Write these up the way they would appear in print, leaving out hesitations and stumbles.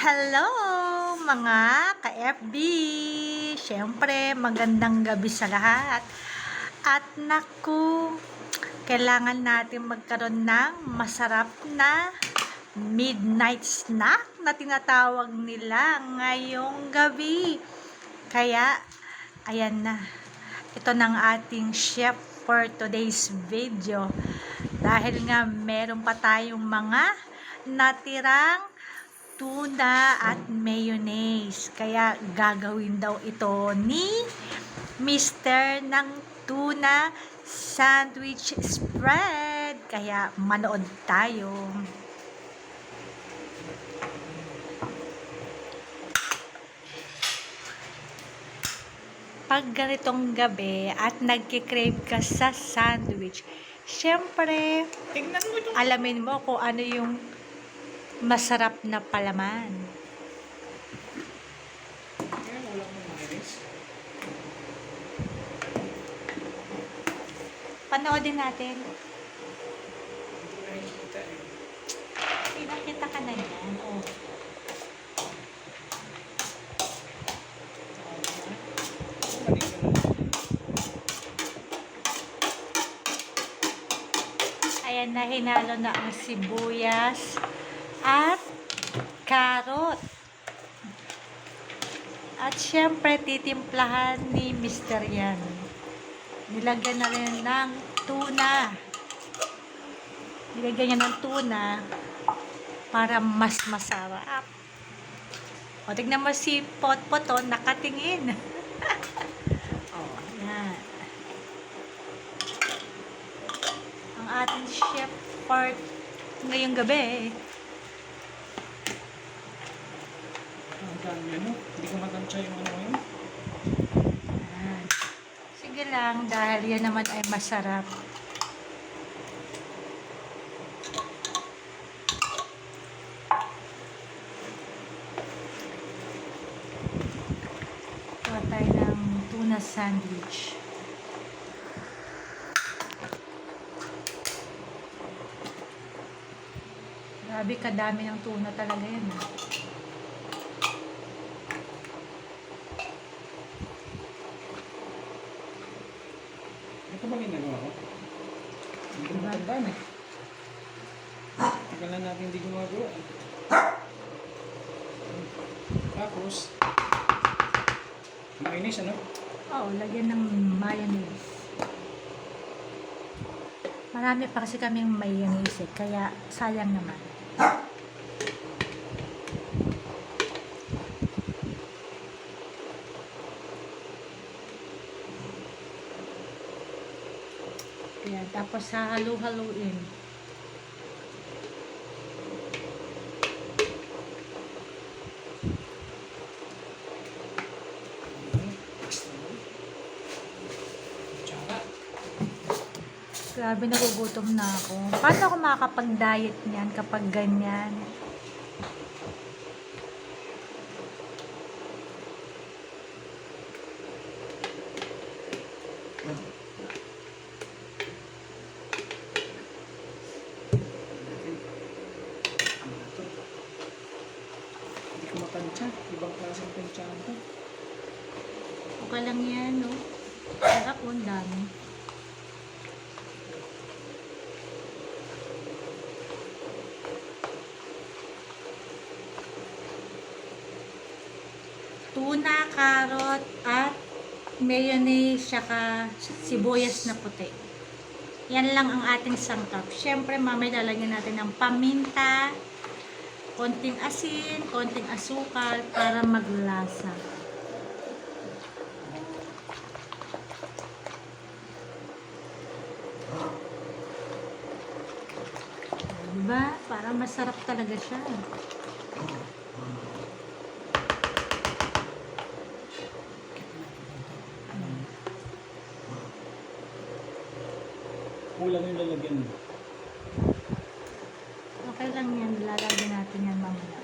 Hello mga ka-FB! Siyempre, magandang gabi sa lahat. At naku, kailangan natin magkaroon ng masarap na midnight snack na tinatawag nila ngayong gabi. Kaya, ayan na. Ito ng ating chef for today's video. Dahil nga meron pa tayong mga natirang tuna at mayonnaise. Kaya gagawin daw ito ni Mr. ng tuna sandwich spread. Kaya manood tayo. Pag ganitong gabi at nagkikrave ka sa sandwich, syempre, alamin mo kung ano yung masarap na palaman. Panoodin natin. Pinakita ka na yan. Oh. Ayan na, hinalo na ang sibuyas at carrot. At syempre, titimplahan ni Mr. yan. Nilagyan na rin ng tuna. Nilagyan niya ng tuna para mas masarap. O, tignan mo si Potpoton, nakatingin. O, yan. Ang ating chef for ngayong gabi. Hindi ko matansya yung ano yun. Sige lang, dahil yan naman ay masarap. Kuha tayo ng tuna sandwich. Grabe, kadami ng tuna talaga yan. Ito ba ginagawa ko? Hindi ko matandaan eh. Tagal na natin hindi gumagawa eh. Tapos, mainis ano? Oo, lagyan ng mayonnaise. Marami pa kasi kaming mayonnaise eh, kaya sayang naman. Ayan, tapos halu-haluin. Grabe, nagugutom na ako. Paano ako makakapag-diet niyan kapag ganyan? Hindi ko matansya. Ibang klaseng tansyahan to. Okay lang yan, no? Sarap po, ang dami. Tuna, carrot, at mayonnaise, saka sibuyas na puti. Yan lang ang ating sangkap. Siyempre, mamaya lalagyan natin ng paminta, konting asin, konting asukal, para maglasa. Diba? Parang masarap talaga siya. Kulang yung lalagyan mo. Okay lang yan. Lalagyan natin yan mamaya.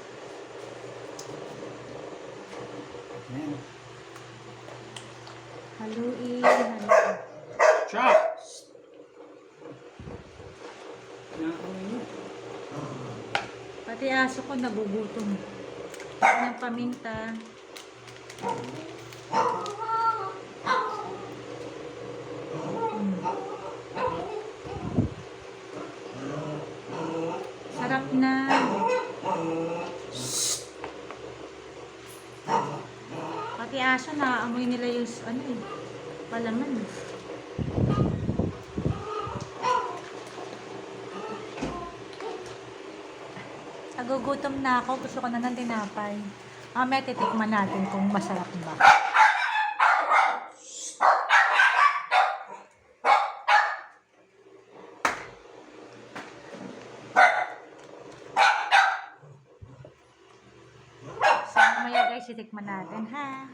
Ayan. Haluin, haluin. Chop! Nakakaroon yun. Pati aso ko nagugutom. ng paminta. Sarap na. Pati aso naaamoy nila yung ano eh, palaman. Nagugutom na ako. Gusto ko na ng tinapay. Mamaya titikman natin kung masarap ba. So, mamaya guys, titikman natin ha.